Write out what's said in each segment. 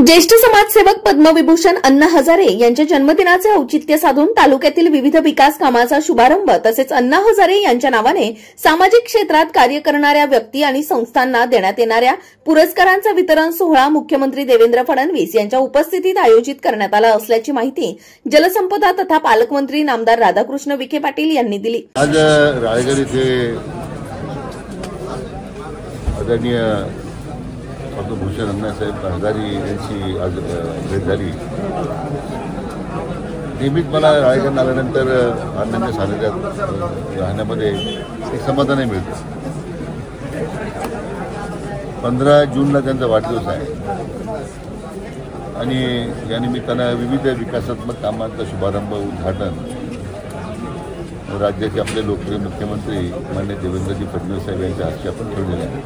ज्येष्ठ समाजसेवक पद्मविभूषण अण्णा हजारे यांच्या जन्मदिनाचे औचित्य साधून तालुक्यातील विविध विकास कामाचा शुभारंभ तसेच अण्णा हजारे यांच्या नावाने सामाजिक क्षेत्रात कार्य करणाऱ्या व्यक्ती आणि संस्थांना देण्यात येणाऱ्या पुरस्कारांचा वितरण सोहळा मुख्यमंत्री देवेंद्र फडणवीस यांच्या उपस्थितीत आयोजित करण्यात आला असल्याची माहिती जलसंपदा तथा पालकमंत्री नामदार राधाकृष्ण विखे पाटील यांनी दिली। आज रायगड येथे आदरणीय पद्मभूषण अण्णासाहेब हजारे यांची आज भेट झाली। नेहमीच मला रायगड आल्यानंतर अण्णांच्या सानिध्यात राहण्यामध्ये एक समाधान मिळतं। 15 जूनला त्यांचा वाढदिवस आहे आणि या निमित्तानं विविध विकासात्मक कामांचा शुभारंभ उद्घाटन राज्याचे आपले लोकप्रिय मुख्यमंत्री माननीय देवेंद्रजी फडणवीस साहेब यांच्या हस्ते आपण ठेवलेले आहे।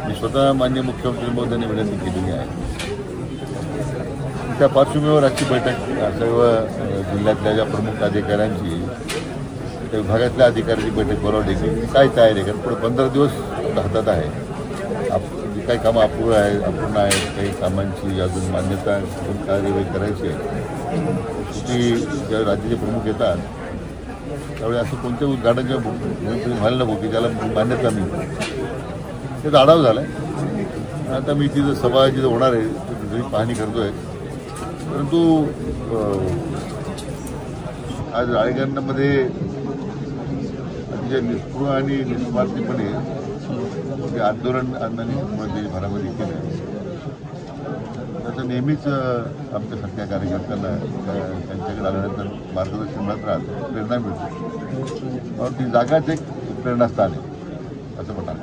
मी स्वतः माननीय मुख्यमंत्री महोदयांनी विनंती केलेली आहे। त्या पार्श्वभूमीवर आजची बैठक सर्व जिल्ह्यातल्या ज्या प्रमुख अधिकाऱ्यांची त्या विभागातल्या अधिकाऱ्यांची बैठक बोलावली की काय तयारी आहे, कारण पुढे 15 दिवस हातात आहे। जी काही कामं अपूर्ण आहेत काही कामांची अजून मान्यता कार्यवाही करायची आहे ती ज्यावेळी राज्याचे प्रमुख येतात त्यावेळी असं कोणत्या उद्घाटन व्हायला नको की ज्याला मान्यता नाही, त्याचा आढावा झाला आहे। आता मी तिथं सभा जिथं होणार आहे तिथं पाहणी करतोय, परंतु आज रायगडमध्ये अतिशय निष्ठुर आणि निस्वार्थीपणे जे आंदोलन अण्णांनी देशभरामध्ये केलं त्याचं नेहमीच आमच्यासारख्या कार्यकर्त्यांना त्यांच्याकडे आल्यानंतर मार्गदर्शन मिळत राहतं, प्रेरणा मिळते। ती जागाच एक प्रेरणास्थान आहे असं म्हणाल।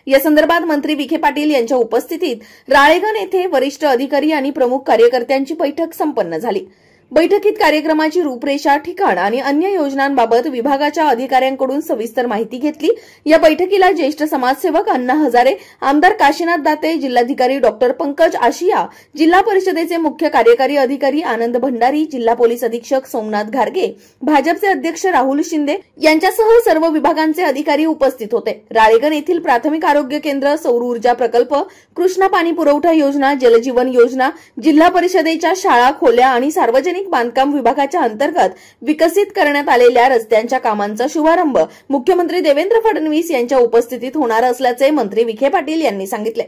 या संदर्भात मंत्री विखे पाटील यांच्या उपस्थितीत राळेगण येथे वरिष्ठ अधिकारी आणि प्रमुख कार्यकर्त्यांची बैठक संपन्न झाली। बैठकीत कार्यक्रमाची रूपरेषा, ठिकाण आणि अन्य योजनांबाबत विभागाच्या अधिकाऱ्यांकडून सविस्तर माहिती घेतली। या बैठकीला ज्येष्ठ समाजसेवक अण्णा हजारे, आमदार काशीनाथ दाते, जिल्हाधिकारी डॉक्टर पंकज आशिया, जिल्हा परिषदेचे मुख्य कार्यकारी अधिकारी आनंद भंडारी, जिल्हा पोलीस अधीक्षक सोमनाथ घारगे, भाजपचे अध्यक्ष राहुल शिंदे यांच्यासह सर्व विभागांचे अधिकारी उपस्थित होते। राळेगण येथील प्राथमिक आरोग्य केंद्र, सौर ऊर्जा प्रकल्प, कृष्णा पाणी पुरवठा योजना, जलजीवन योजना, जिल्हा परिषदेच्या शाळा, खोल्या आणि सार्वजनिक बांधकाम विभागाच्या अंतर्गत विकसित करण्यात आलेल्या रस्त्यांच्या कामांचा शुभारंभ मुख्यमंत्री देवेंद्र फडणवीस यांच्या उपस्थितीत होणार असल्याचे मंत्री विखे पाटील यांनी सांगितले।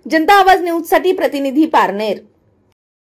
जनता आवाज न्यूज साठी प्रतिनिधी पारनेर।